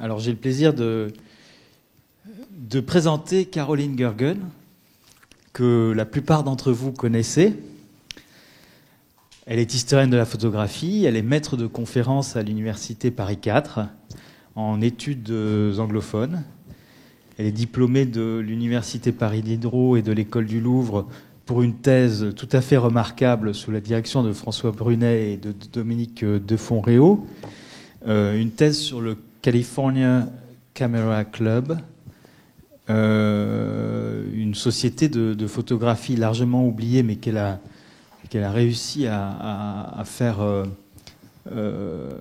Alors j'ai le plaisir de présenter Caroline Gergen, que la plupart d'entre vous connaissez. Elle est historienne de la photographie, elle est maître de conférences à l'université Paris 4 en études anglophones. Elle est diplômée de l'université Paris Diderot et de l'école du Louvre pour une thèse tout à fait remarquable sous la direction de François Brunet et de Dominique Defonréau. Une thèse sur le California Camera Club, une société de photographie largement oubliée, mais qu'elle a réussi à faire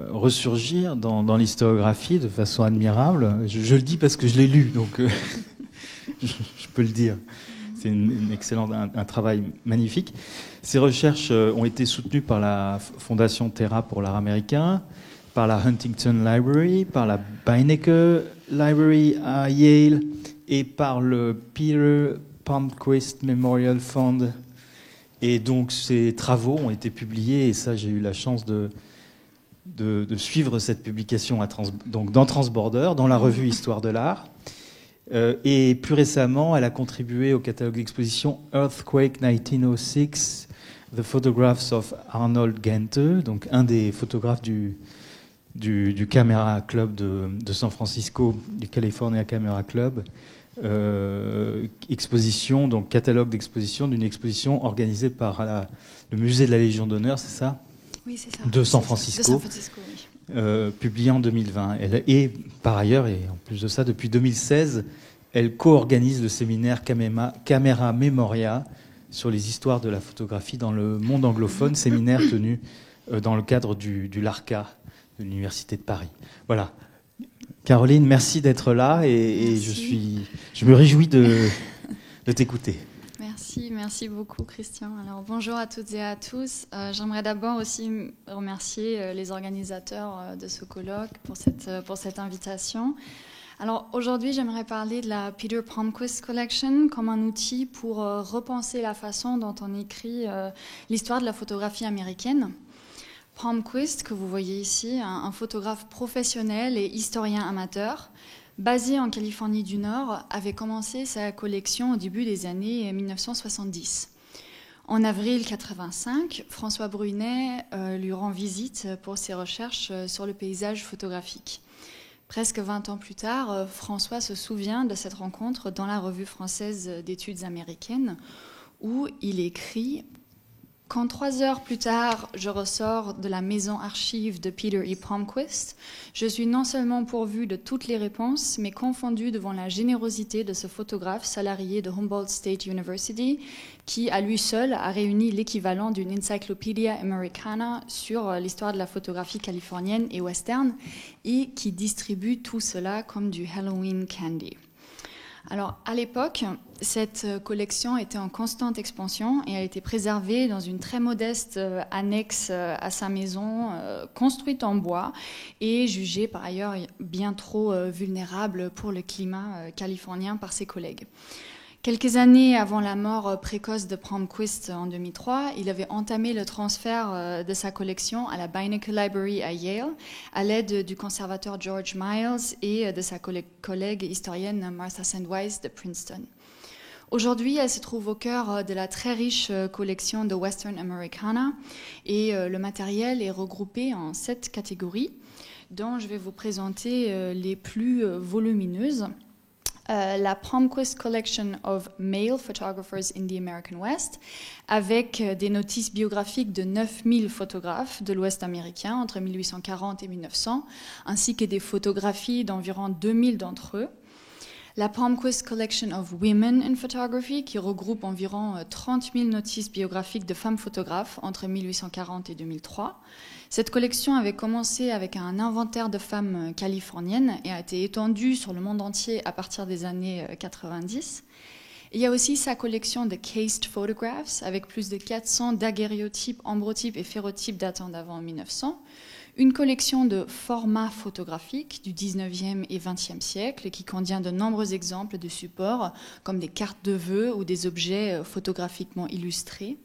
ressurgir dans l'historiographie de façon admirable. Je le dis parce que je l'ai lu, donc je peux le dire. C'est un travail magnifique. Ces recherches ont été soutenues par la Fondation Terra pour l'art américain, par la Huntington Library, par la Beinecke Library à Yale et par le Peter Palmquist Memorial Fund. Et donc ces travaux ont été publiés, et ça j'ai eu la chance de suivre cette publication donc dans Transborder, dans la revue Histoire de l'art. Et plus récemment, elle a contribué au catalogue d'exposition Earthquake 1906, The Photographs of Arnold Gente, donc un des photographes du Camera Club de San Francisco, du California Camera Club. Exposition, donc catalogue d'exposition d'une exposition organisée par le musée de la Légion d'honneur, c'est ça ? Oui, c'est ça. De San Francisco, oui. publié en 2020. Et par ailleurs, et en plus de ça, depuis 2016, elle co-organise le séminaire Camera Memoria sur les histoires de la photographie dans le monde anglophone, séminaire tenu dans le cadre du LARCA, de l'Université de Paris. Voilà. Caroline, merci d'être là et je me réjouis de t'écouter. Merci beaucoup Christian. Alors bonjour à toutes et à tous. J'aimerais d'abord aussi remercier les organisateurs de ce colloque pour cette invitation. Alors aujourd'hui, j'aimerais parler de la Peter Palmquist Collection comme un outil pour repenser la façon dont on écrit l'histoire de la photographie américaine. Palmquist, que vous voyez ici, un photographe professionnel et historien amateur, basé en Californie du Nord, avait commencé sa collection au début des années 1970. En avril 1985, François Brunet lui rend visite pour ses recherches sur le paysage photographique. Presque 20 ans plus tard, François se souvient de cette rencontre dans la Revue française d'études américaines, où il écrit « Quand 3 heures plus tard, je ressors de la maison archive de Peter E. Palmquist, je suis non seulement pourvu de toutes les réponses, mais confondu devant la générosité de ce photographe salarié de Humboldt State University, qui, à lui seul, a réuni l'équivalent d'une Encyclopedia Americana sur l'histoire de la photographie californienne et western, et qui distribue tout cela comme du Halloween candy. » Alors, à l'époque, cette collection était en constante expansion et a été préservée dans une très modeste annexe à sa maison, construite en bois et jugée par ailleurs bien trop vulnérable pour le climat californien par ses collègues. Quelques années avant la mort précoce de Palmquist en 2003, il avait entamé le transfert de sa collection à la Beinecke Library à Yale, à l'aide du conservateur George Miles et de sa collègue historienne Martha Sandweiss de Princeton. Aujourd'hui, elle se trouve au cœur de la très riche collection de Western Americana et le matériel est regroupé en 7 catégories, dont je vais vous présenter les plus volumineuses. La Palmquist Collection of Male Photographers in the American West, avec des notices biographiques de 9000 photographes de l'Ouest américain entre 1840 et 1900, ainsi que des photographies d'environ 2000 d'entre eux. La Palmquist Collection of Women in Photography, qui regroupe environ 30 000 notices biographiques de femmes photographes entre 1840 et 2003. Cette collection avait commencé avec un inventaire de femmes californiennes et a été étendue sur le monde entier à partir des années 90. Il y a aussi sa collection de Cased Photographs, avec plus de 400 daguerréotypes, ambrotypes et ferrotypes datant d'avant 1900. Une collection de formats photographiques du 19e et 20e siècle qui contient de nombreux exemples de supports comme des cartes de vœux ou des objets photographiquement illustrés.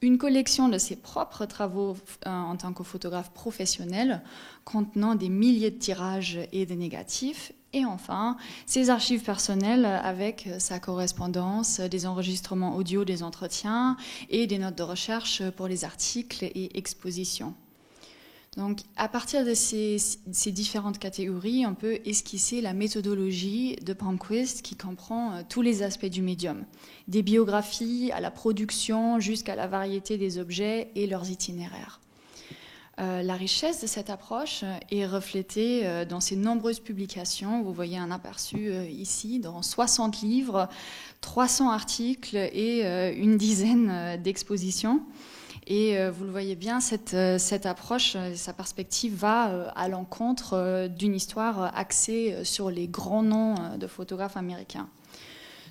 une collection de ses propres travaux en tant que photographe professionnel, contenant des milliers de tirages et de négatifs, et enfin, ses archives personnelles avec sa correspondance, des enregistrements audio des entretiens et des notes de recherche pour les articles et expositions. Donc, à partir de ces différentes catégories, on peut esquisser la méthodologie de Palmquist qui comprend tous les aspects du médium, des biographies à la production jusqu'à la variété des objets et leurs itinéraires. La richesse de cette approche est reflétée dans ses nombreuses publications. Vous voyez un aperçu ici, dans 60 livres, 300 articles et une dizaine d'expositions. Et vous le voyez bien, cette approche, sa perspective va à l'encontre d'une histoire axée sur les grands noms de photographes américains.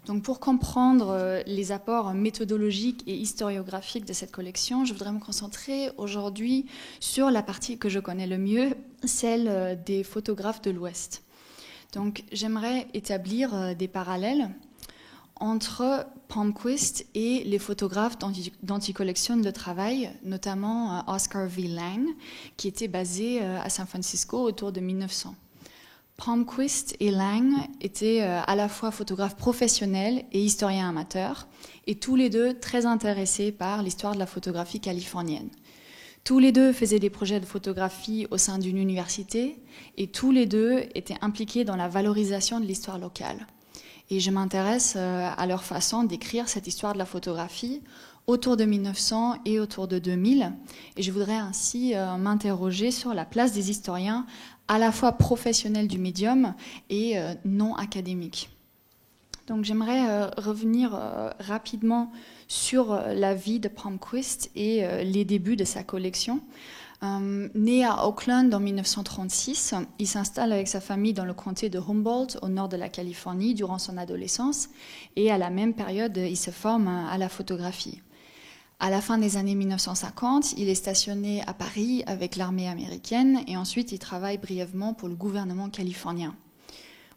Donc pour comprendre les apports méthodologiques et historiographiques de cette collection, je voudrais me concentrer aujourd'hui sur la partie que je connais le mieux, celle des photographes de l'Ouest. Donc j'aimerais établir des parallèles entre Palmquist et les photographes dont il collectionne le travail, notamment Oscar V. Lang, qui était basé à San Francisco autour de 1900. Palmquist et Lang étaient à la fois photographes professionnels et historiens amateurs, et tous les deux très intéressés par l'histoire de la photographie californienne. Tous les deux faisaient des projets de photographie au sein d'une université, et tous les deux étaient impliqués dans la valorisation de l'histoire locale. Et je m'intéresse à leur façon d'écrire cette histoire de la photographie autour de 1900 et autour de 2000. Et je voudrais ainsi m'interroger sur la place des historiens à la fois professionnels du médium et non académiques. Donc j'aimerais revenir rapidement sur la vie de Palmquist et les débuts de sa collection. Né à Oakland en 1936, il s'installe avec sa famille dans le comté de Humboldt, au nord de la Californie, durant son adolescence. Et à la même période, il se forme à la photographie. À la fin des années 1950, il est stationné à Paris avec l'armée américaine et ensuite il travaille brièvement pour le gouvernement californien.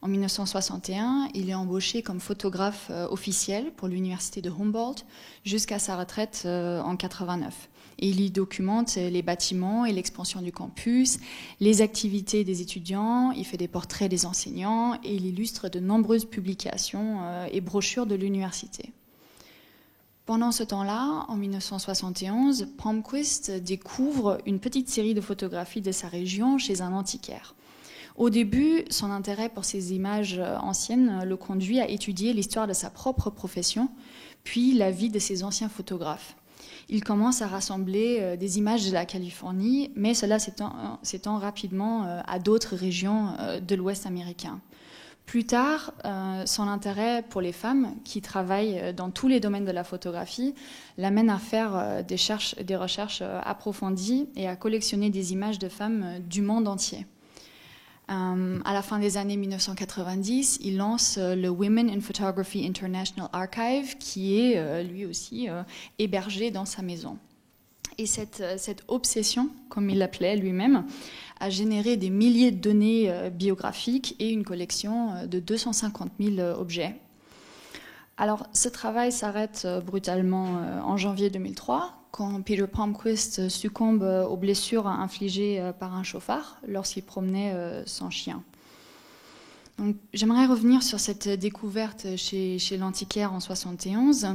En 1961, il est embauché comme photographe officiel pour l'université de Humboldt jusqu'à sa retraite en 1989. Et il y documente les bâtiments et l'expansion du campus, les activités des étudiants, il fait des portraits des enseignants et il illustre de nombreuses publications et brochures de l'université. Pendant ce temps-là, en 1971, Palmquist découvre une petite série de photographies de sa région chez un antiquaire. Au début, son intérêt pour ces images anciennes le conduit à étudier l'histoire de sa propre profession, puis la vie de ses anciens photographes. Il commence à rassembler des images de la Californie, mais cela s'étend rapidement à d'autres régions de l'Ouest américain. Plus tard, son intérêt pour les femmes, qui travaillent dans tous les domaines de la photographie, l'amène à faire des recherches approfondies et à collectionner des images de femmes du monde entier. À la fin des années 1990, il lance le Women in Photography International Archive, qui est lui aussi hébergé dans sa maison. Et cette obsession, comme il l'appelait lui-même, a généré des milliers de données biographiques et une collection de 250 000 objets. Alors, ce travail s'arrête brutalement en janvier 2003, quand Peter Palmquist succombe aux blessures infligées par un chauffard lorsqu'il promenait son chien. Donc, j'aimerais revenir sur cette découverte chez l'antiquaire en 1971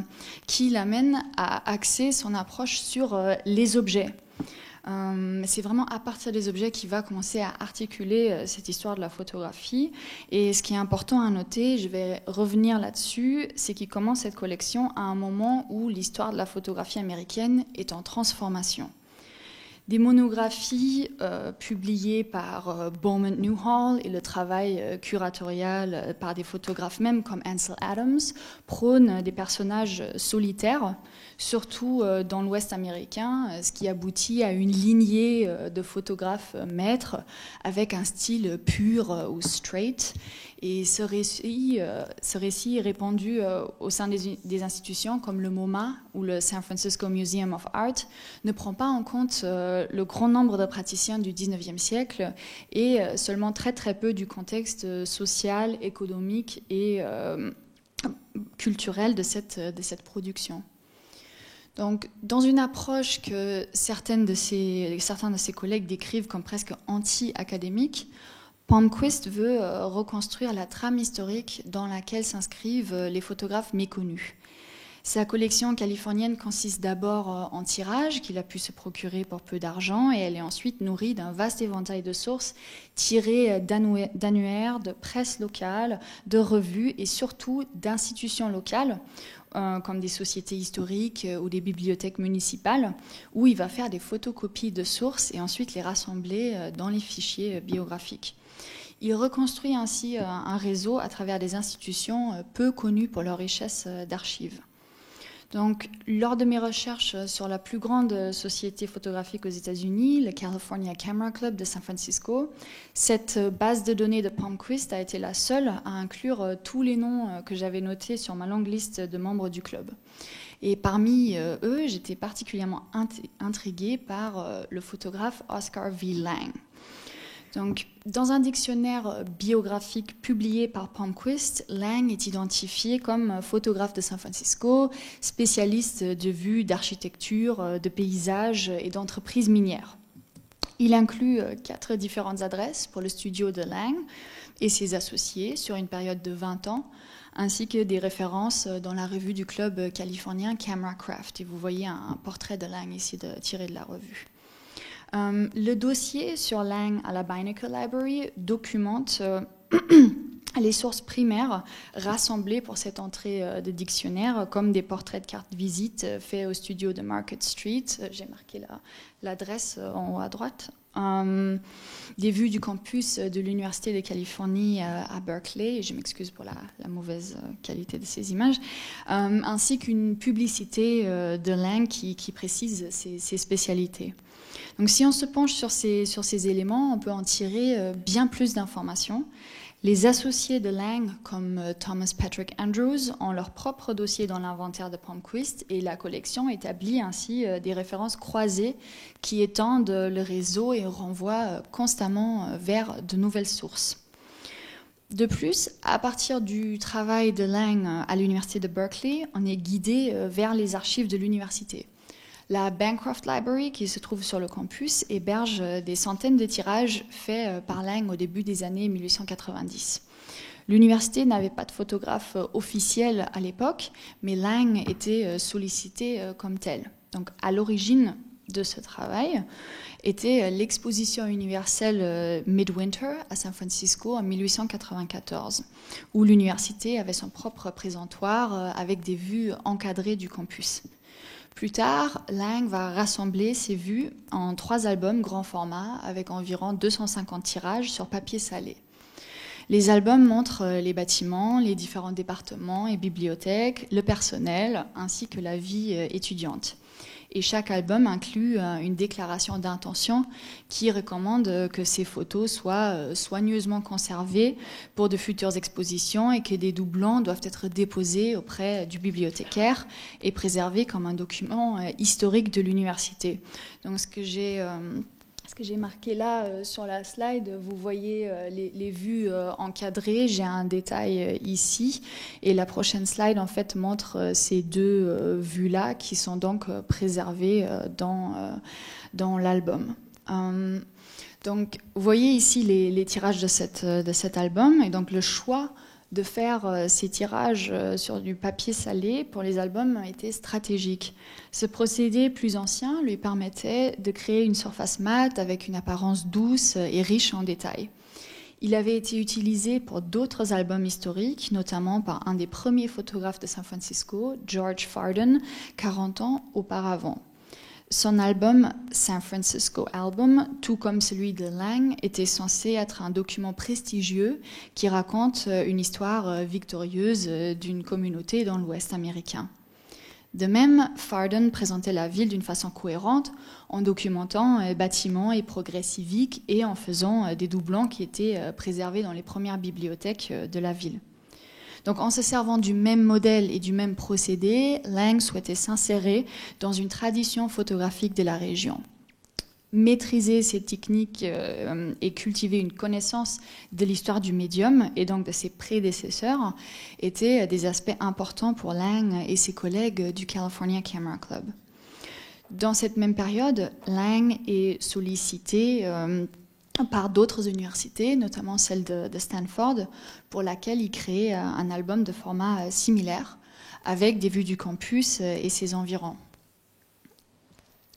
qui l'amène à axer son approche sur les objets. C'est vraiment à partir des objets qu'il va commencer à articuler cette histoire de la photographie. Et ce qui est important à noter, je vais revenir là-dessus, c'est qu'il commence cette collection à un moment où l'histoire de la photographie américaine est en transformation. Des monographies publiées par Bowman Newhall et le travail curatorial par des photographes même comme Ansel Adams prônent des personnages solitaires, surtout dans l'Ouest américain, ce qui aboutit à une lignée de photographes maîtres avec un style pur ou straight. Et ce récit est répandu au sein des institutions comme le MoMA ou le San Francisco Museum of Art, ne prend pas en compte le grand nombre de praticiens du 19e siècle et seulement très très peu du contexte social, économique et culturel de cette production. Donc, dans une approche que certains de ses collègues décrivent comme presque anti-académique, Palmquist veut reconstruire la trame historique dans laquelle s'inscrivent les photographes méconnus. Sa collection californienne consiste d'abord en tirages qu'il a pu se procurer pour peu d'argent et elle est ensuite nourrie d'un vaste éventail de sources tirées d'annuaires, de presse locale, de revues et surtout d'institutions locales comme des sociétés historiques ou des bibliothèques municipales où il va faire des photocopies de sources et ensuite les rassembler dans les fichiers biographiques. Il reconstruit ainsi un réseau à travers des institutions peu connues pour leur richesse d'archives. Donc, lors de mes recherches sur la plus grande société photographique aux États-Unis, le California Camera Club de San Francisco, cette base de données de Palmquist a été la seule à inclure tous les noms que j'avais notés sur ma longue liste de membres du club. Et parmi eux, j'étais particulièrement intriguée par le photographe Oscar V. Lange. Donc, dans un dictionnaire biographique publié par Palmquist, Lange est identifié comme photographe de San Francisco, spécialiste de vues d'architecture, de paysages et d'entreprises minières. Il inclut 4 différentes adresses pour le studio de Lange et ses associés sur une période de 20 ans, ainsi que des références dans la revue du club californien Cameracraft. Et vous voyez un portrait de Lange ici tiré de la revue. Le dossier sur Lange à la Beinecke Library documente les sources primaires rassemblées pour cette entrée de dictionnaire, comme des portraits de cartes visite faits au studio de Market Street. J'ai marqué l'adresse en haut à droite. Des vues du campus de l'Université de Californie à Berkeley, et je m'excuse pour la mauvaise qualité de ces images, ainsi qu'une publicité de Lange qui précise ses spécialités. Donc si on se penche sur ces éléments, on peut en tirer bien plus d'informations. Les associés de Lange, comme Thomas Patrick Andrews, ont leur propre dossier dans l'inventaire de Palmquist et la collection établit ainsi des références croisées qui étendent le réseau et renvoient constamment vers de nouvelles sources. De plus, à partir du travail de Lange à l'université de Berkeley, on est guidé vers les archives de l'université. La Bancroft Library, qui se trouve sur le campus, héberge des centaines de tirages faits par Lange au début des années 1890. L'université n'avait pas de photographe officiel à l'époque, mais Lange était sollicité comme tel. Donc, à l'origine de ce travail était l'exposition universelle Midwinter à San Francisco en 1894, où l'université avait son propre présentoir avec des vues encadrées du campus. Plus tard, Lange va rassembler ses vues en 3 albums grand format avec environ 250 tirages sur papier salé. Les albums montrent les bâtiments, les différents départements et bibliothèques, le personnel ainsi que la vie étudiante. Et chaque album inclut une déclaration d'intention qui recommande que ces photos soient soigneusement conservées pour de futures expositions et que des doublons doivent être déposés auprès du bibliothécaire et préservés comme un document historique de l'université. Donc ce que j'ai marqué là sur la slide, vous voyez les vues encadrées. J'ai un détail ici. Et la prochaine slide, en fait, montre ces 2 vues-là qui sont donc préservées dans l'album. Donc, vous voyez ici les tirages de cet album. Et donc, le choix de faire ces tirages sur du papier salé pour les albums était stratégique. Ce procédé plus ancien lui permettait de créer une surface mate avec une apparence douce et riche en détails. Il avait été utilisé pour d'autres albums historiques, notamment par un des premiers photographes de San Francisco, George Farden, 40 ans auparavant. Son album San Francisco Album, tout comme celui de Lange, était censé être un document prestigieux qui raconte une histoire victorieuse d'une communauté dans l'Ouest américain. De même, Farden présentait la ville d'une façon cohérente en documentant bâtiments et progrès civiques et en faisant des doublons qui étaient préservés dans les premières bibliothèques de la ville. Donc, en se servant du même modèle et du même procédé, Lange souhaitait s'insérer dans une tradition photographique de la région. Maîtriser ces techniques et cultiver une connaissance de l'histoire du médium et donc de ses prédécesseurs étaient des aspects importants pour Lange et ses collègues du California Camera Club. Dans cette même période, Lang est sollicité par d'autres universités, notamment celle de Stanford, pour laquelle il crée un album de format similaire, avec des vues du campus et ses environs.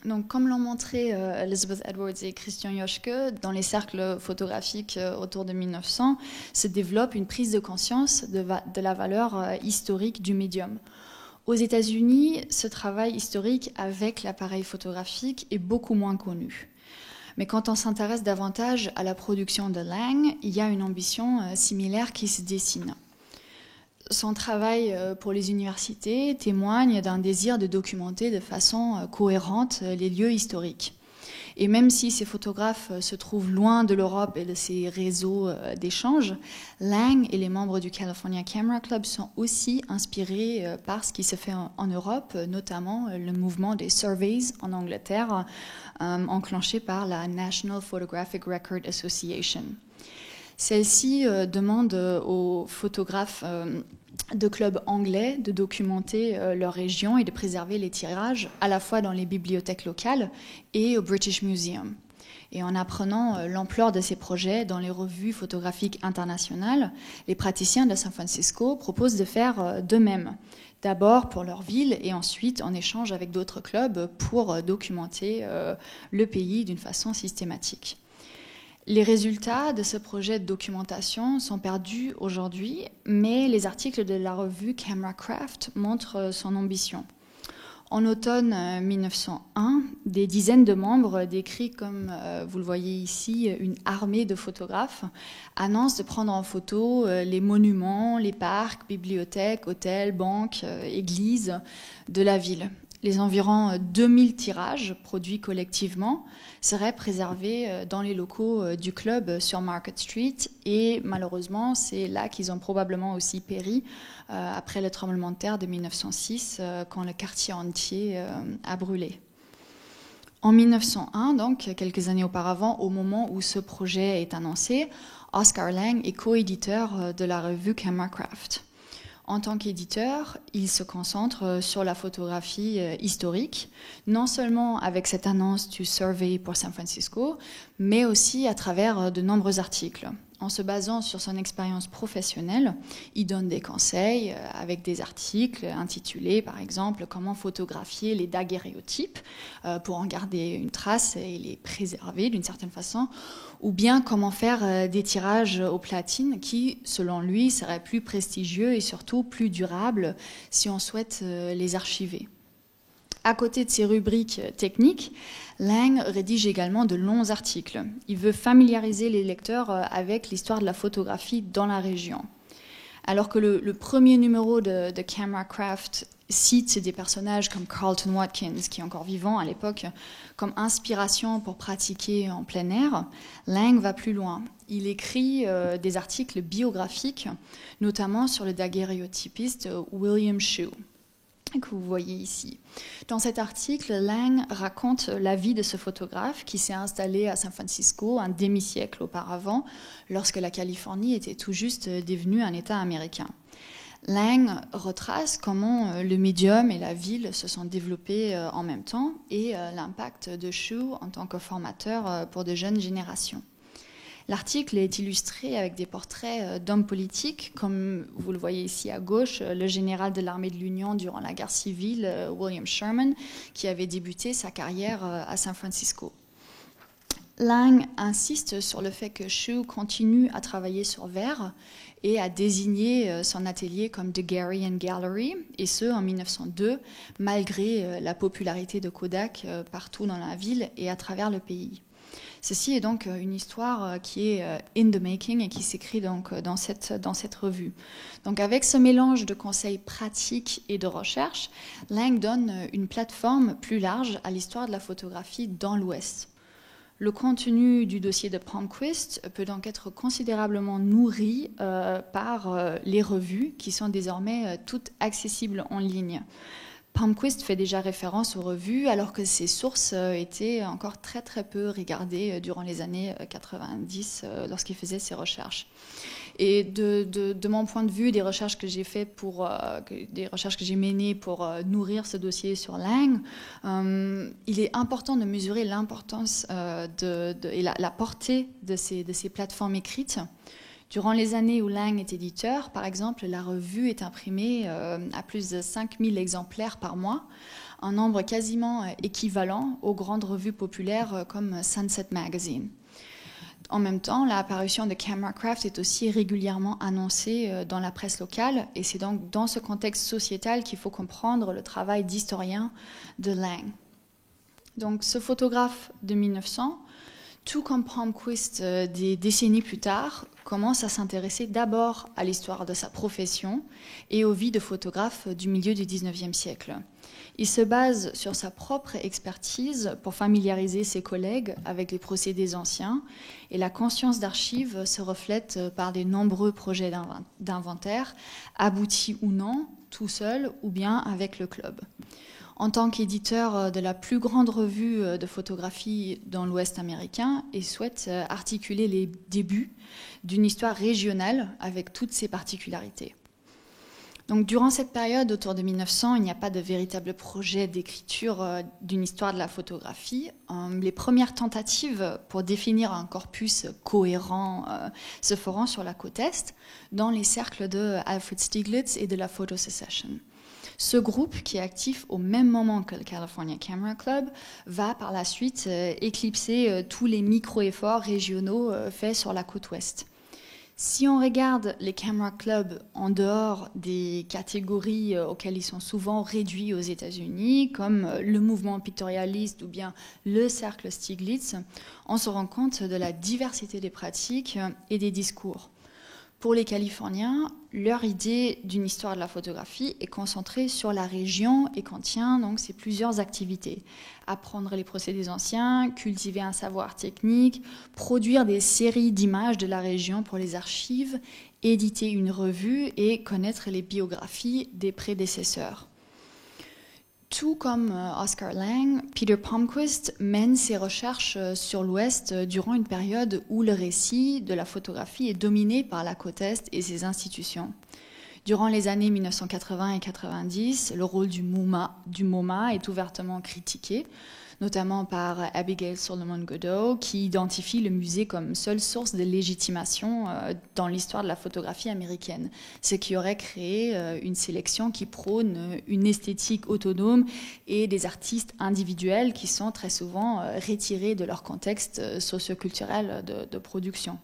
Donc, comme l'ont montré Elizabeth Edwards et Christian Joschke, dans les cercles photographiques autour de 1900, se développe une prise de conscience de la valeur historique du médium. Aux États-Unis, ce travail historique avec l'appareil photographique est beaucoup moins connu. Mais quand on s'intéresse davantage à la production de Lang, il y a une ambition similaire qui se dessine. Son travail pour les universités témoigne d'un désir de documenter de façon cohérente les lieux historiques. Et même si ces photographes se trouvent loin de l'Europe et de ces réseaux d'échange, Lang et les membres du California Camera Club sont aussi inspirés par ce qui se fait en Europe, notamment le mouvement des surveys en Angleterre, enclenché par la National Photographic Record Association. Celle-ci demande aux photographes de clubs anglais de documenter leur région et de préserver les tirages à la fois dans les bibliothèques locales et au British Museum. Et en apprenant l'ampleur de ces projets dans les revues photographiques internationales, les praticiens de San Francisco proposent de faire de même. D'abord pour leur ville et ensuite en échange avec d'autres clubs pour documenter le pays d'une façon systématique. Les résultats de ce projet de documentation sont perdus aujourd'hui, mais les articles de la revue Cameracraft montrent son ambition. En automne 1901, des dizaines de membres, décrits comme vous le voyez ici, une armée de photographes, annoncent de prendre en photo les monuments, les parcs, bibliothèques, hôtels, banques, églises de la ville. Les environ 2000 tirages produits collectivement seraient préservés dans les locaux du club sur Market Street et malheureusement c'est là qu'ils ont probablement aussi péri après le tremblement de terre de 1906 quand le quartier entier a brûlé. En 1901, donc quelques années auparavant, au moment où ce projet est annoncé, Oscar Lang est co-éditeur de la revue Cameracraft. En tant qu'éditeur, il se concentre sur la photographie historique, non seulement avec cette annonce du survey pour San Francisco, mais aussi à travers de nombreux articles. En se basant sur son expérience professionnelle, il donne des conseils avec des articles intitulés, par exemple, « Comment photographier les daguerréotypes pour en garder une trace et les préserver d'une certaine façon » ou bien « Comment faire des tirages aux platines qui, selon lui, seraient plus prestigieux et surtout plus durables si on souhaite les archiver ». À côté de ces rubriques techniques, Lang rédige également de longs articles. Il veut familiariser les lecteurs avec l'histoire de la photographie dans la région. Alors que le premier numéro de Cameracraft cite des personnages comme Carlton Watkins, qui est encore vivant à l'époque, comme inspiration pour pratiquer en plein air, Lang va plus loin. Il écrit des articles biographiques, notamment sur le daguerréotypiste William Shue, que vous voyez ici. Dans cet article, Lang raconte la vie de ce photographe qui s'est installé à San Francisco un demi-siècle auparavant, lorsque la Californie était tout juste devenue un État américain. Lang retrace comment le médium et la ville se sont développés en même temps et l'impact de Shue en tant que formateur pour de jeunes générations. L'article est illustré avec des portraits d'hommes politiques, comme vous le voyez ici à gauche, le général de l'armée de l'Union durant la guerre civile, William Sherman, qui avait débuté sa carrière à San Francisco. Lang insiste sur le fait que Shue continue à travailler sur verre et à désigner son atelier comme Daguerrean Gallery, et ce en 1902, malgré la popularité de Kodak partout dans la ville et à travers le pays. Ceci est donc une histoire qui est in the making et qui s'écrit donc dans cette revue. Donc avec ce mélange de conseils pratiques et de recherche, Lang donne une plateforme plus large à l'histoire de la photographie dans l'Ouest. Le contenu du dossier de Palmquist peut donc être considérablement nourri par les revues qui sont désormais toutes accessibles en ligne. Palmquist fait déjà référence aux revues alors que ces sources étaient encore très très peu regardées durant les années 90 lorsqu'il faisait ses recherches. Et de mon point de vue, des recherches que j'ai faites des recherches que j'ai menées pour nourrir ce dossier sur Lang, il est important de mesurer l'importance et la portée de ces plateformes écrites. Durant les années où Lang est éditeur, par exemple, la revue est imprimée à plus de 5000 exemplaires par mois, un nombre quasiment équivalent aux grandes revues populaires comme Sunset Magazine. En même temps, l'apparition de Cameracraft est aussi régulièrement annoncée dans la presse locale, et c'est donc dans ce contexte sociétal qu'il faut comprendre le travail d'historien de Lang. Donc ce photographe de 1900, tout comme Palmquist des décennies plus tard, commence à s'intéresser d'abord à l'histoire de sa profession et aux vies de photographes du milieu du 19e siècle. Il se base sur sa propre expertise pour familiariser ses collègues avec les procédés anciens, et la conscience d'archives se reflète par des nombreux projets d'inventaire, aboutis ou non, tout seul ou bien avec le club. En tant qu'éditeur de la plus grande revue de photographie dans l'Ouest américain, il souhaite articuler les débuts d'une histoire régionale avec toutes ses particularités. Donc, durant cette période, autour de 1900, il n'y a pas de véritable projet d'écriture d'une histoire de la photographie. Les premières tentatives pour définir un corpus cohérent se feront sur la côte Est, dans les cercles de Alfred Stieglitz et de la Photo Secession. Ce groupe, qui est actif au même moment que le California Camera Club, va par la suite éclipser tous les micro-efforts régionaux faits sur la côte ouest. Si on regarde les Camera Clubs en dehors des catégories auxquelles ils sont souvent réduits aux États-Unis, comme le mouvement pictorialiste ou bien le cercle Stieglitz, on se rend compte de la diversité des pratiques et des discours. Pour les Californiens, leur idée d'une histoire de la photographie est concentrée sur la région et contient donc ces plusieurs activités. Apprendre les procédés anciens, cultiver un savoir technique, produire des séries d'images de la région pour les archives, éditer une revue et connaître les biographies des prédécesseurs. Tout comme Oscar Lang, Peter Palmquist mène ses recherches sur l'Ouest durant une période où le récit de la photographie est dominé par la côte Est et ses institutions. Durant les années 1980 et 90, le rôle du MoMA est ouvertement critiqué, notamment par Abigail Solomon Godeau, qui identifie le musée comme seule source de légitimation dans l'histoire de la photographie américaine, ce qui aurait créé une sélection qui prône une esthétique autonome et des artistes individuels qui sont très souvent retirés de leur contexte socioculturel de production.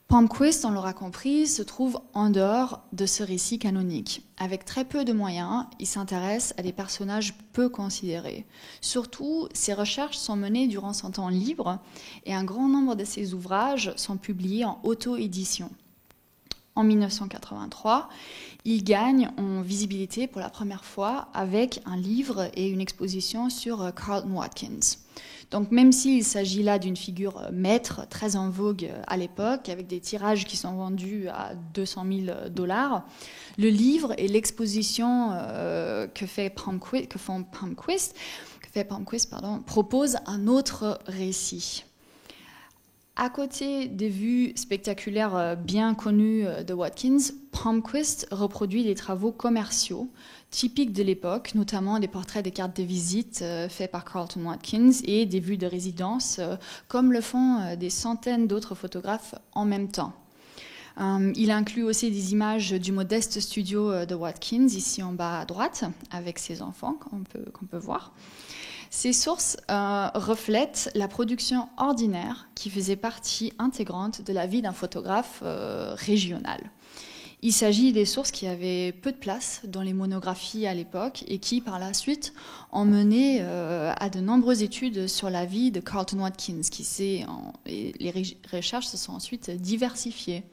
Palmquist, on l'aura compris, se trouve en dehors de ce récit canonique. Avec très peu de moyens, il s'intéresse à des personnages peu considérés. Surtout, ses recherches sont menées durant son temps libre et un grand nombre de ses ouvrages sont publiés en auto-édition. En 1983, il gagne en visibilité pour la première fois avec un livre et une exposition sur Carleton Watkins. Donc même s'il s'agit là d'une figure maître, très en vogue à l'époque, avec des tirages qui sont vendus à $200,000, le livre et l'exposition que fait Palmquist proposent un autre récit. À côté des vues spectaculaires bien connues de Watkins, Palmquist reproduit des travaux commerciaux typiques de l'époque, notamment des portraits des cartes de visite faits par Carleton Watkins et des vues de résidence, comme le font des centaines d'autres photographes en même temps. Il inclut aussi des images du modeste studio de Watkins, ici en bas à droite, avec ses enfants qu'on peut voir. Ces sources reflètent la production ordinaire qui faisait partie intégrante de la vie d'un photographe régional. Il s'agit des sources qui avaient peu de place dans les monographies à l'époque et qui, par la suite, ont mené à de nombreuses études sur la vie de Carleton Watkins. Et les recherches se sont ensuite diversifiées.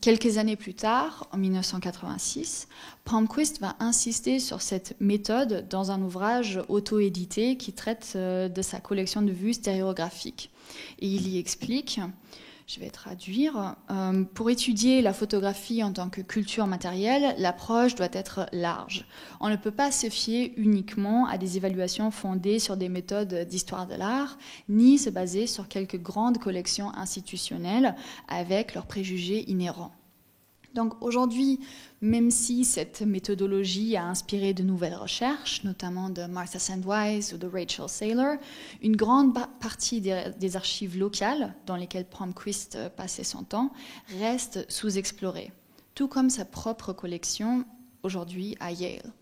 Quelques années plus tard, en 1986, Palmquist va insister sur cette méthode dans un ouvrage auto-édité qui traite de sa collection de vues stéréographiques. Et il y explique: Je vais traduire. Pour étudier la photographie en tant que culture matérielle, l'approche doit être large. On ne peut pas se fier uniquement à des évaluations fondées sur des méthodes d'histoire de l'art, ni se baser sur quelques grandes collections institutionnelles avec leurs préjugés inhérents. Donc aujourd'hui, même si cette méthodologie a inspiré de nouvelles recherches, notamment de Martha Sandweiss ou de Rachel Saylor, une grande partie des archives locales dans lesquelles Palmquist passait son temps reste sous-explorée, tout comme sa propre collection aujourd'hui à Yale.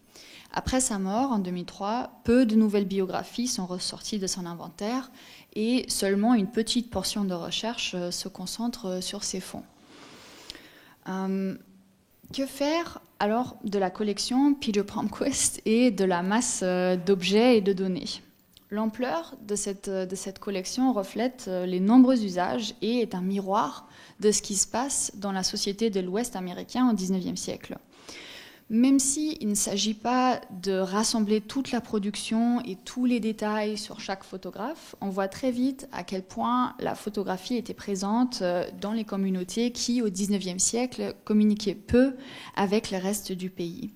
Après sa mort en 2003, peu de nouvelles biographies sont ressorties de son inventaire et seulement une petite portion de recherche se concentre sur ses fonds. Que faire alors de la collection Peter Palmquist et de la masse d'objets et de données? L'ampleur de cette collection reflète les nombreux usages et est un miroir de ce qui se passe dans la société de l'Ouest américain au XIXe siècle. Même s'il ne s'agit pas de rassembler toute la production et tous les détails sur chaque photographe, on voit très vite à quel point la photographie était présente dans les communautés qui, au XIXe siècle, communiquaient peu avec le reste du pays.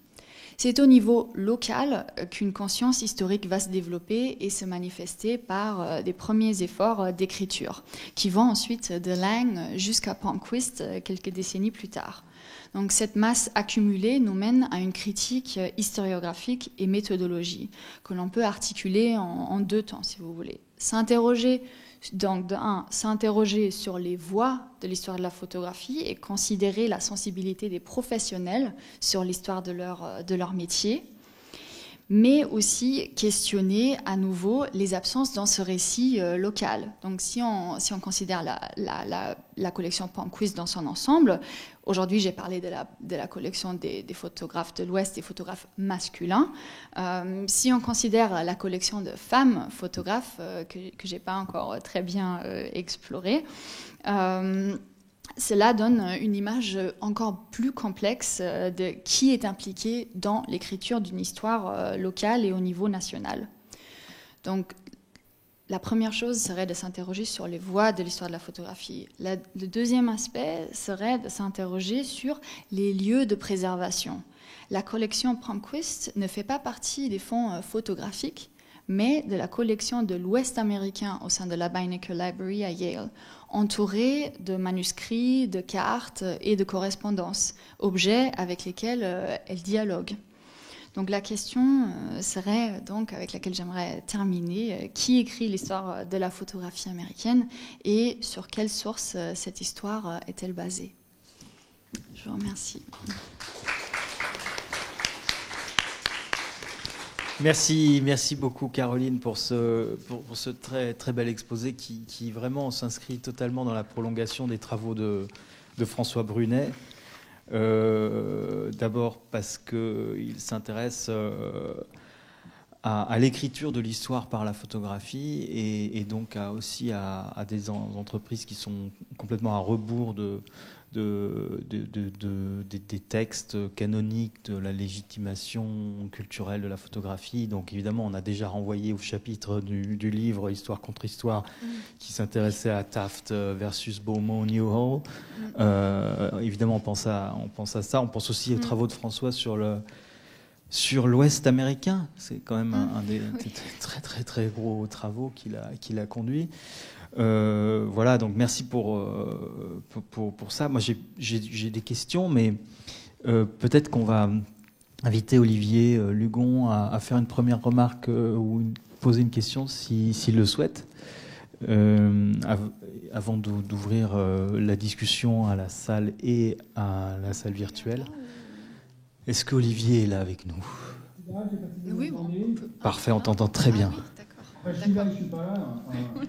C'est au niveau local qu'une conscience historique va se développer et se manifester par des premiers efforts d'écriture, qui vont ensuite de Lang jusqu'à Palmquist quelques décennies plus tard. Donc cette masse accumulée nous mène à une critique historiographique et méthodologie que l'on peut articuler en deux temps, si vous voulez. S'interroger sur les voies de l'histoire de la photographie et considérer la sensibilité des professionnels sur l'histoire de leur métier, mais aussi questionner à nouveau les absences dans ce récit local. Donc si on considère la collection Palmquist dans son ensemble, aujourd'hui j'ai parlé de la collection des photographes de l'Ouest, des photographes masculins. Si on considère la collection de femmes photographes, que je n'ai pas encore très bien explorée, cela donne une image encore plus complexe de qui est impliqué dans l'écriture d'une histoire locale et au niveau national. Donc, la première chose serait de s'interroger sur les voies de l'histoire de la photographie. Le deuxième aspect serait de s'interroger sur les lieux de préservation. La collection Palmquist ne fait pas partie des fonds photographiques, mais de la collection de l'Ouest américain au sein de la Beinecke Library à Yale, entourée de manuscrits, de cartes et de correspondances, objets avec lesquels elle dialogue. Donc la question serait donc, avec laquelle j'aimerais terminer, qui écrit l'histoire de la photographie américaine et sur quelle source cette histoire est-elle basée? Je vous remercie. Merci beaucoup Caroline pour ce très, très bel exposé qui vraiment s'inscrit totalement dans la prolongation des travaux de François Brunet. D'abord parce qu'il s'intéresse à l'écriture de l'histoire par la photographie et donc aussi à des entreprises qui sont complètement à rebours des textes canoniques de la légitimation culturelle de la photographie. Donc évidemment, on a déjà renvoyé au chapitre du livre Histoire contre Histoire qui s'intéressait à Taft versus Beaumont-Newhall. Évidemment, on pense à ça. On pense aussi aux travaux de François sur l'Ouest américain. C'est quand même un des très très très gros travaux qu'il a conduit. Voilà, donc merci pour ça. Moi, j'ai des questions, mais peut-être qu'on va inviter Olivier Lugon à faire une première remarque ou poser une question s'il le souhaite, avant d'ouvrir la discussion à la salle et à la salle virtuelle. Est-ce que Olivier est là avec nous? Oui, bon. Parfait, on t'entend très bien. Oui, je suis là, je ne suis pas là.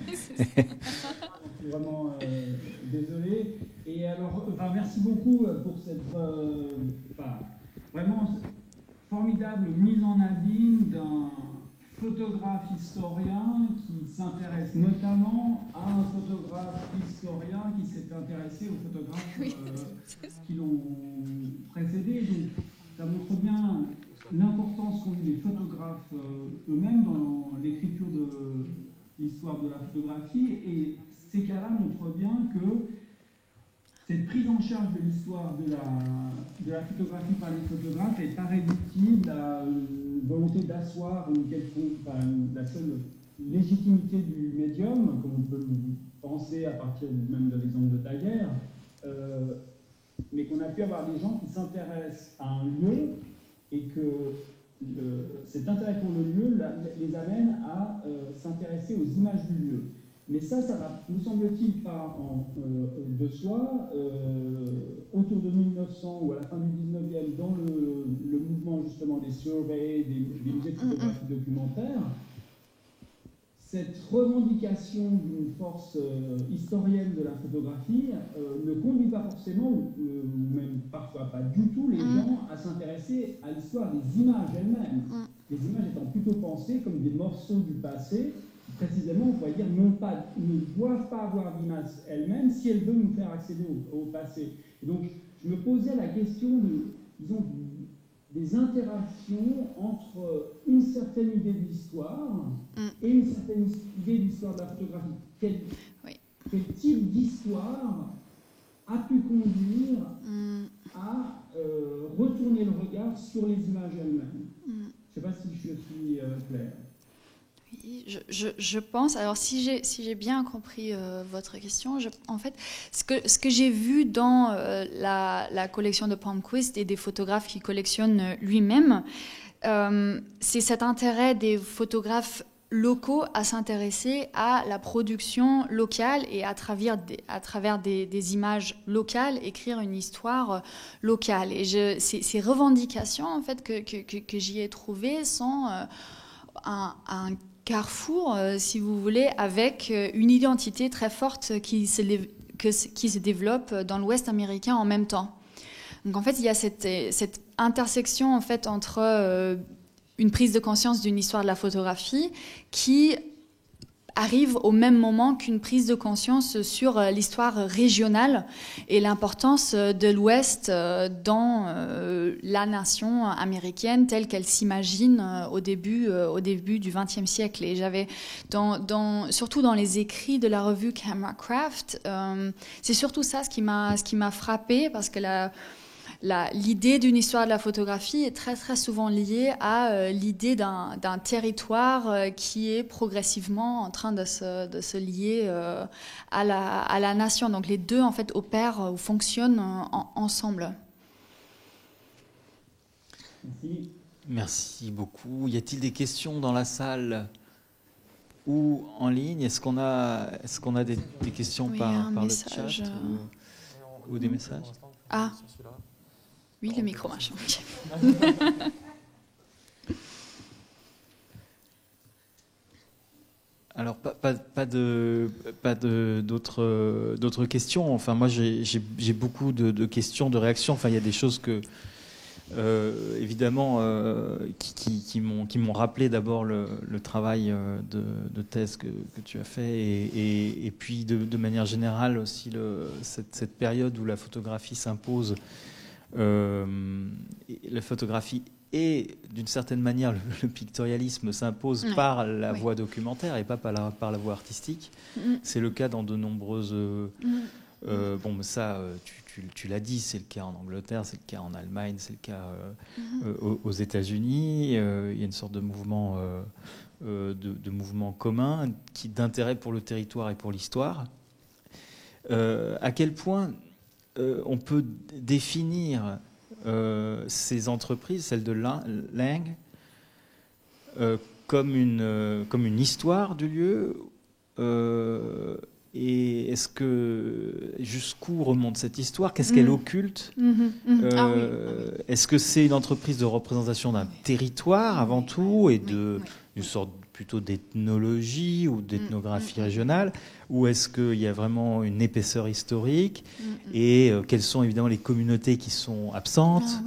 Je suis vraiment désolé. Et alors, merci beaucoup pour cette vraiment formidable mise en abîme d'un photographe historien qui s'intéresse notamment à un photographe historien qui s'est intéressé aux photographes qui l'ont précédé. Donc, ça montre bien l'importance qu'ont eu les photographes eux-mêmes dans l'écriture de l'histoire de la photographie. Et ces cas-là montrent bien que cette prise en charge de l'histoire de la photographie par les photographes est pas réductible à une volonté d'asseoir la seule légitimité du médium, comme on peut le penser à partir même de l'exemple de Daguerre, mais qu'on a pu avoir des gens qui s'intéressent à un lieu et que cet intérêt pour le lieu les amène à s'intéresser aux images du lieu. Mais ça va, nous semble-t-il, pas de soi. Autour de 1900 ou à la fin du 19e, dans le mouvement justement des surveys, des musées de photographie documentaire, cette revendication d'une force historienne de la photographie ne conduit pas forcément, ou même parfois pas du tout, les gens à s'intéresser à l'histoire des images elles-mêmes. Les images étant plutôt pensées comme des morceaux du passé, qui précisément, on pourrait dire, ne doivent pas avoir d'image elles-mêmes si elles veulent nous faire accéder au passé. Et donc, je me posais la question disons, des interactions entre une certaine idée de l'histoire et une certaine idée de l'histoire de la photographie. Quel type d'histoire a pu conduire à retourner le regard sur les images elles-mêmes? Je ne sais pas si je suis clair. Oui, je pense, alors si j'ai bien compris votre question, en fait, ce que j'ai vu dans la collection de Palmquist et des photographes qui collectionnent lui-même, c'est cet intérêt des photographes locaux à s'intéresser à la production locale et à travers des images locales, écrire une histoire locale. Et ces revendications, en fait, que j'y ai trouvées sont un carrefour, si vous voulez, avec une identité très forte qui se développe dans l'Ouest américain en même temps. Donc en fait, il y a cette intersection en fait entre une prise de conscience d'une histoire de la photographie qui arrive au même moment qu'une prise de conscience sur l'histoire régionale et l'importance de l'Ouest dans la nation américaine telle qu'elle s'imagine au début du XXe siècle. Et j'avais, surtout dans les écrits de la revue Cameracraft, c'est surtout ça ce qui m'a frappée, parce que l'idée d'une histoire de la photographie est très très souvent liée à l'idée d'un territoire qui est progressivement en train de se lier à la nation. Donc les deux en fait opèrent ou fonctionnent ensemble. Merci beaucoup. Y a-t-il des questions dans la salle ou en ligne? Est-ce qu'on a des questions par le chat ou des messages? Ah. Oui, le micro machin. Alors, pas d'autres questions. Enfin, moi, j'ai beaucoup de questions, de réactions. Enfin, il y a des choses que, évidemment, qui m'ont rappelé d'abord le travail de thèse que tu as fait, et puis de manière générale aussi cette période où la photographie s'impose. La photographie et d'une certaine manière le pictorialisme s'impose par la voie documentaire et pas par la voie artistique. C'est le cas dans de nombreuses... bon, ça, tu l'as dit, c'est le cas en Angleterre, c'est le cas en Allemagne, c'est le cas aux États-Unis. Il y a une sorte de mouvement commun d'intérêt pour le territoire et pour l'histoire. À quel point on peut définir ces entreprises, celle de Lang, comme une histoire du lieu, et est-ce que jusqu'où remonte cette histoire? Qu'est-ce qu'elle occulte? Est-ce que c'est une entreprise de représentation d'un territoire avant tout et d'une sorte plutôt d'ethnologie ou d'ethnographie régionale, ou est-ce qu'il y a vraiment une épaisseur historique et quelles sont évidemment les communautés qui sont absentes?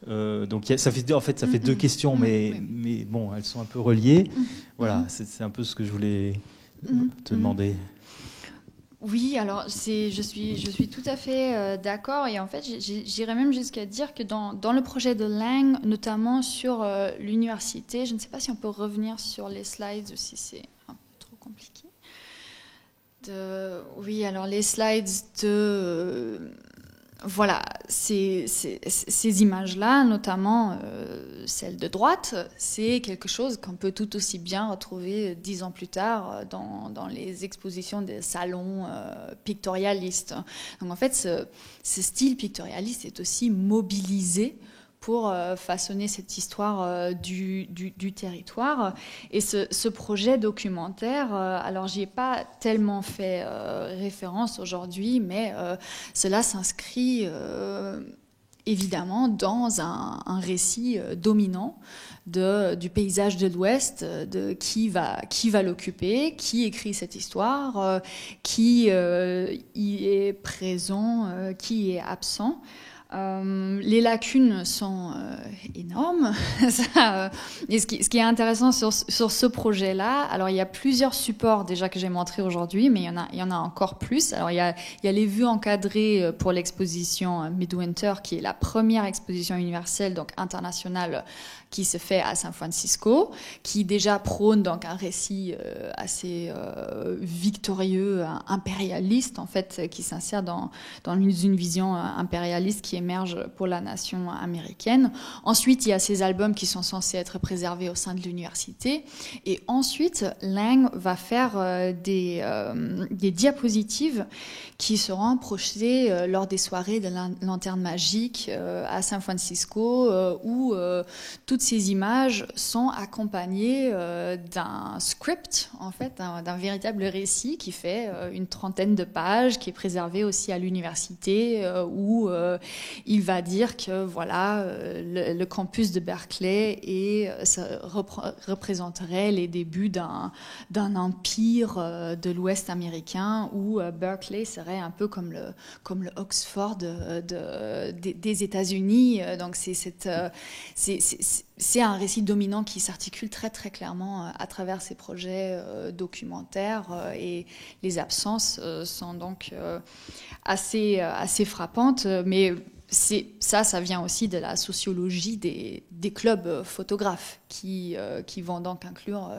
Donc ça fait deux questions, mais bon, elles sont un peu reliées. Voilà, c'est un peu ce que je voulais te demander. Oui, alors je suis tout à fait d'accord, et en fait j'irais même jusqu'à dire que dans le projet de Lang, notamment sur l'université, je ne sais pas si on peut revenir sur les slides ou si c'est un peu trop compliqué. Oui, alors les slides de... Voilà, ces images-là, notamment celle de droite, c'est quelque chose qu'on peut tout aussi bien retrouver 10 ans plus tard dans les expositions des salons pictorialistes. Donc en fait, ce style pictorialiste est aussi mobilisé pour façonner cette histoire du territoire. Et ce projet documentaire, alors j'y ai pas tellement fait référence aujourd'hui, mais cela s'inscrit évidemment dans un récit dominant du paysage de l'Ouest, de qui va l'occuper, qui écrit cette histoire, qui y est présent, qui est absent. Les lacunes sont énormes. Et ce qui est intéressant sur ce projet-là, alors il y a plusieurs supports déjà que j'ai montrés aujourd'hui, mais il y en a encore plus. Alors il y a les vues encadrées pour l'exposition Midwinter, qui est la première exposition universelle, donc internationale, qui se fait à San Francisco, qui déjà prône donc un récit assez victorieux, impérialiste en fait, qui s'insère dans une vision impérialiste qui émerge pour la nation américaine. Ensuite, il y a ces albums qui sont censés être préservés au sein de l'université. Et ensuite, Lang va faire des diapositives qui seront projetées lors des soirées de lanterne magique à San Francisco, où toutes ces images sont accompagnées d'un script, en fait, d'un véritable récit qui fait une trentaine de pages, qui est préservé aussi à l'université, où il va dire que voilà, le campus de Berkeley ça représenterait les débuts d'un empire de l'Ouest américain, où Berkeley serait un peu comme le Oxford des États-Unis. Donc c'est un récit dominant qui s'articule très très clairement à travers ces projets documentaires, et les absences sont donc assez frappantes, mais ça vient aussi de la sociologie des clubs photographes qui vont donc inclure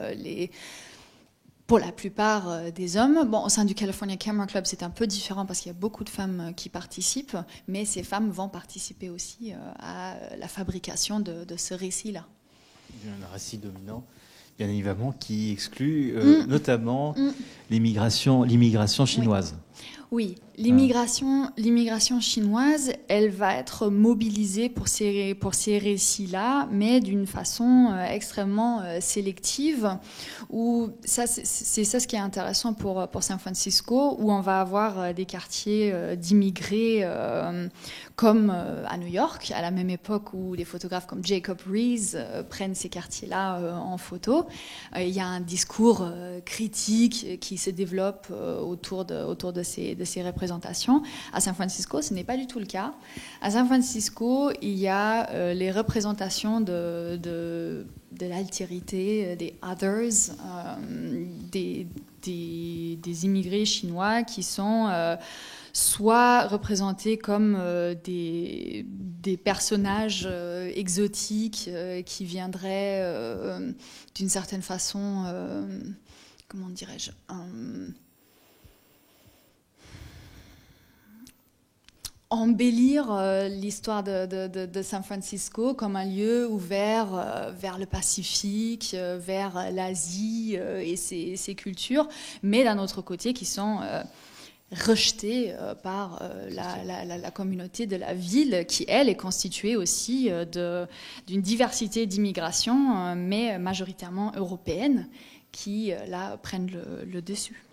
pour la plupart des hommes. Bon, au sein du California Camera Club, c'est un peu différent parce qu'il y a beaucoup de femmes qui participent, mais ces femmes vont participer aussi à la fabrication de ce récit-là. Il y a un récit dominant, bien évidemment, qui exclut notamment l'immigration chinoise. Oui, l'immigration chinoise, elle va être mobilisée pour ces récits-là, mais d'une façon extrêmement sélective. C'est ça ce qui est intéressant pour San Francisco, où on va avoir des quartiers d'immigrés comme à New York, à la même époque où des photographes comme Jacob Riis prennent ces quartiers-là en photo. Il y a un discours critique qui se développe autour de ces représentations. À San Francisco, ce n'est pas du tout le cas. À San Francisco, il y a les représentations de l'altérité, des others, des immigrés chinois qui sont soit représentés comme des personnages exotiques qui viendraient d'une certaine façon, comment dirais-je, embellir l'histoire de San Francisco comme un lieu ouvert vers le Pacifique, vers l'Asie et ses cultures, mais d'un autre côté qui sont rejetés par la communauté de la ville, qui, elle, est constituée aussi d'une diversité d'immigration, mais majoritairement européenne, qui, là, prennent le dessus.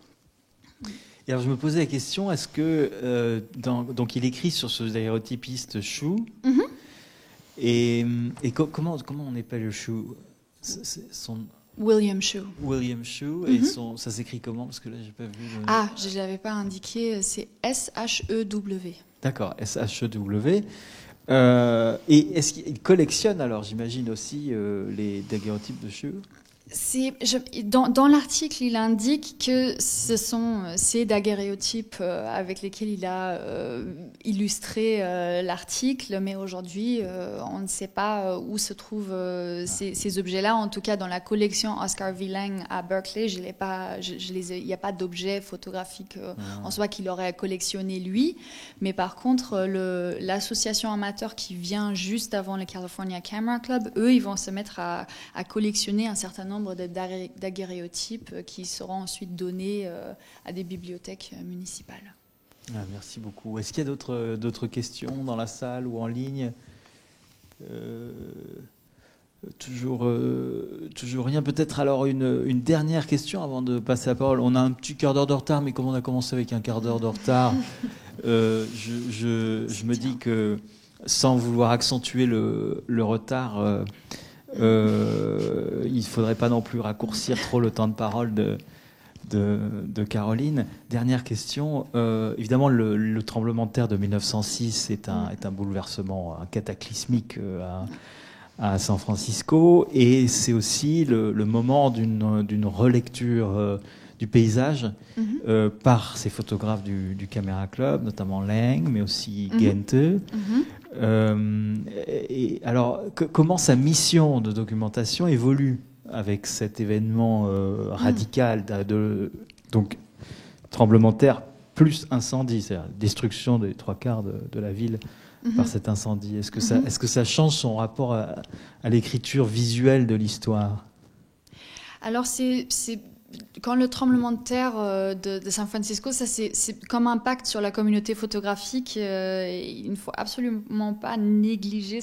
Et alors je me posais la question, est-ce que donc il écrit sur ce daguerreotypiste Shu, et comment on appelle le Shu, William Shu. William Shu, et ça s'écrit comment, parce que là j'ai pas vu. Ah, je l'avais pas indiqué, c'est S-H-E-W. D'accord, S-H-E-W. Et est-ce qu'il collectionne alors, j'imagine aussi les daguerreotypes de Shu? Dans l'article, il indique que ce sont ces daguerréotypes avec lesquels il a illustré l'article, mais aujourd'hui, on ne sait pas où se trouvent ces objets-là. En tout cas, dans la collection Oscar V. Lang à Berkeley, il n'y a pas d'objet photographique en soi qu'il aurait collectionné lui. Mais par contre, l'association amateur qui vient juste avant le California Camera Club, eux, ils vont se mettre à collectionner un certain nombre de daguerréotypes qui seront ensuite donnés à des bibliothèques municipales. Merci beaucoup. Est-ce qu'il y a d'autres questions dans la salle ou en ligne? Toujours rien. Peut-être alors une dernière question avant de passer la parole. On a un petit quart d'heure de retard, mais comme on a commencé avec un quart d'heure de retard, je me dis que sans vouloir accentuer le retard, il ne faudrait pas non plus raccourcir trop le temps de parole de Caroline. Dernière question. Évidemment, le tremblement de terre de 1906 est un bouleversement cataclysmique à San Francisco, et c'est aussi le moment d'une relecture du paysage par ces photographes du Camera Club, notamment Lang, mais aussi Gente. Et alors, comment sa mission de documentation évolue avec cet événement radical donc tremblement de terre plus incendie, c'est-à-dire destruction des 3/4 de la ville par cet incendie. Est-ce que ça change son rapport à l'écriture visuelle de l'histoire? Alors quand le tremblement de terre de San Francisco, ça c'est comme impact sur la communauté photographique. Il ne faut absolument pas négliger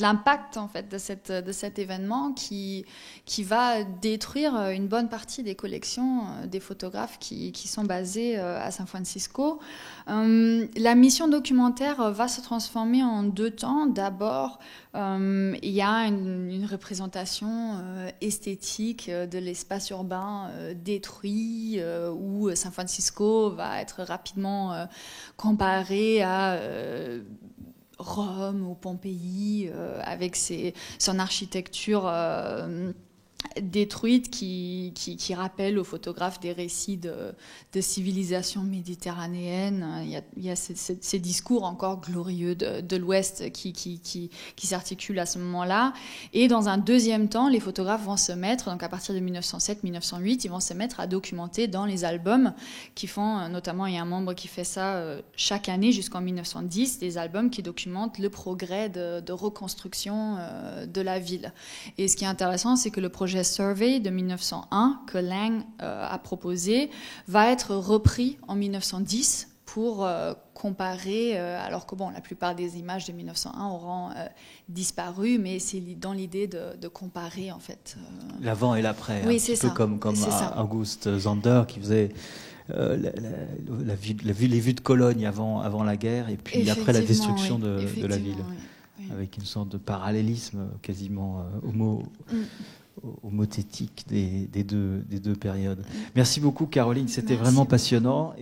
l'impact en fait de cet événement qui va détruire une bonne partie des collections des photographes qui sont basés à San Francisco. La mission documentaire va se transformer en 2 temps. D'abord, il y a une représentation esthétique de l'espace urbain détruit, où San Francisco va être rapidement comparé à Rome ou Pompéi, avec son architecture détruite qui rappelle aux photographes des récits de civilisation méditerranéenne. Il y a ces discours encore glorieux de l'Ouest qui s'articulent à ce moment-là. Et dans un deuxième temps, les photographes vont se mettre, donc à partir de 1907-1908, ils vont se mettre à documenter dans les albums qui font, notamment il y a un membre qui fait ça chaque année jusqu'en 1910, des albums qui documentent le progrès de reconstruction de la ville. Et ce qui est intéressant, c'est que le projet Survey de 1901 que Lang a proposé va être repris en 1910 pour comparer, alors que la plupart des images de 1901 auront disparu, mais c'est dans l'idée de comparer en fait. L'avant et l'après, oui, un petit peu comme August Zander qui faisait les vues de Cologne avant la guerre, et puis après la destruction de la ville, avec une sorte de parallélisme quasiment homothétique des deux périodes. Merci beaucoup Caroline, c'était vraiment passionnant.